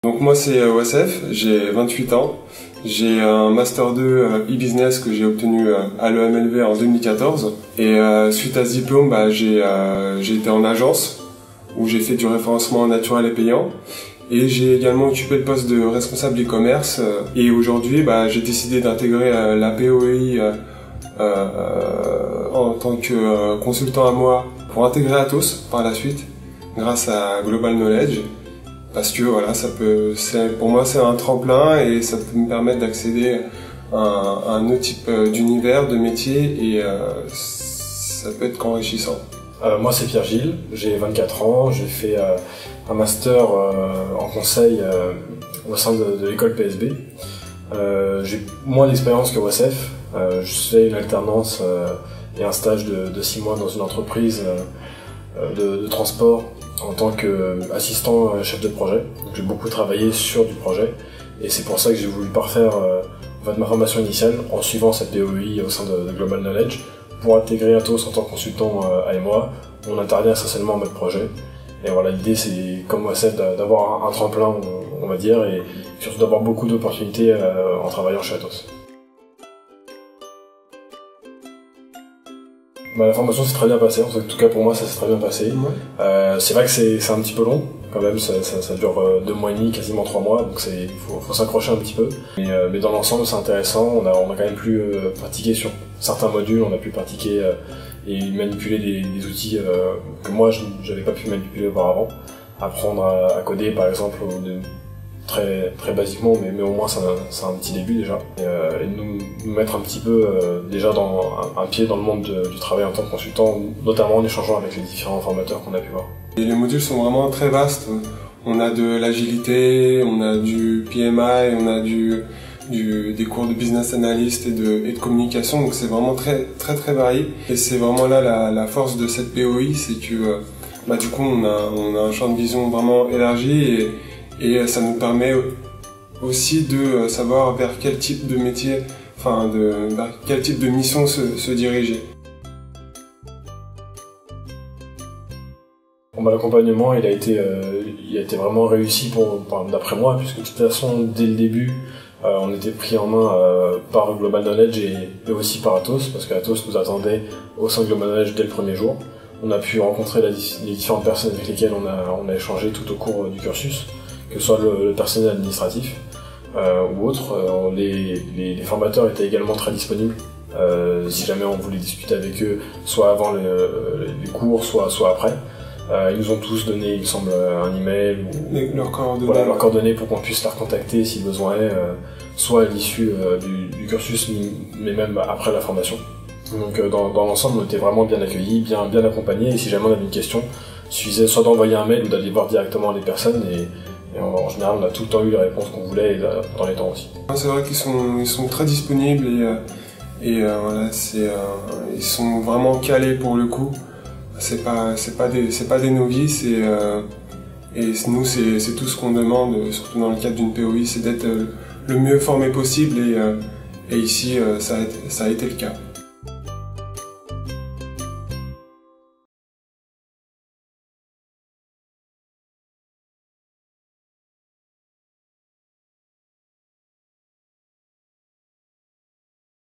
Donc moi c'est OSF, j'ai 28 ans, j'ai un Master 2 e-business que j'ai obtenu à l'EMLV en 2014 et suite à ce diplôme j'ai été en agence où j'ai fait du référencement naturel et payant et j'ai également occupé le poste de responsable e-commerce et aujourd'hui j'ai décidé d'intégrer la POEI en tant que consultant à moi pour intégrer Atos par la suite grâce à Global Knowledge. Parce que voilà, pour moi c'est un tremplin et ça peut me permettre d'accéder à un autre type d'univers, de métier et ça peut être qu'enrichissant. Moi c'est Pierre-Gilles, j'ai 24 ans, j'ai fait un master en conseil au sein de l'école PSB. J'ai moins d'expérience que OSF, je fais une alternance et un stage de 6 mois dans une entreprise de transport en tant qu'assistant chef de projet. Donc j'ai beaucoup travaillé sur du projet et c'est pour ça que j'ai voulu parfaire ma formation initiale en suivant cette POEI au sein de Global Knowledge pour intégrer Atos en tant que consultant AMOA. On intervient essentiellement en mode projet et voilà, l'idée c'est comme OSF d'avoir un tremplin on va dire et surtout d'avoir beaucoup d'opportunités en travaillant chez Atos. La formation s'est très bien passée, en tout cas pour moi ça s'est très bien passé. Ouais. C'est vrai que c'est un petit peu long, quand même, ça dure 2 mois et demi, quasiment 3 mois, donc faut s'accrocher un petit peu. Mais dans l'ensemble c'est intéressant, on a quand même pu pratiquer sur certains modules, on a pu pratiquer et manipuler des outils que moi je n'avais pas pu manipuler auparavant. Apprendre à coder par exemple, très basiquement, mais au moins c'est un petit début déjà. Et nous mettre un petit peu déjà un pied dans le monde du travail en tant que consultant, notamment en échangeant avec les différents formateurs qu'on a pu voir. Et les modules sont vraiment très vastes. On a de l'agilité, on a du PMI, on a des cours de business analyst et de communication, donc c'est vraiment très varié. Et c'est vraiment là la force de cette POI, c'est que du coup on a un champ de vision vraiment élargi et ça nous permet aussi de savoir vers quel type de métier, vers quel type de mission se diriger. L'accompagnement il a été vraiment réussi d'après moi, puisque de toute façon dès le début on était pris en main par Global Knowledge et aussi par Atos, parce qu'Atos nous attendait au sein de Global Knowledge dès le premier jour. On a pu rencontrer les différentes personnes avec lesquelles on a échangé tout au cours du cursus, que ce soit le personnel administratif ou autre. Les formateurs étaient également très disponibles si jamais on voulait discuter avec eux, soit avant les cours, soit après. Ils nous ont tous donné, il me semble, un email ou leurs coordonnées pour qu'on puisse les recontacter si besoin est, soit à l'issue du cursus, mais même après la formation. Donc dans l'ensemble, on était vraiment bien accueillis, bien accompagnés, et si jamais on avait une question, il suffisait soit d'envoyer un mail ou d'aller voir directement les personnes, et en général on a tout le temps eu les réponses qu'on voulait, et dans les temps aussi. C'est vrai qu'ils sont très disponibles et voilà, ils sont vraiment calés pour le coup. C'est pas des novices et nous c'est tout ce qu'on demande, surtout dans le cadre d'une POI, c'est d'être le mieux formé possible et ici ça a été le cas.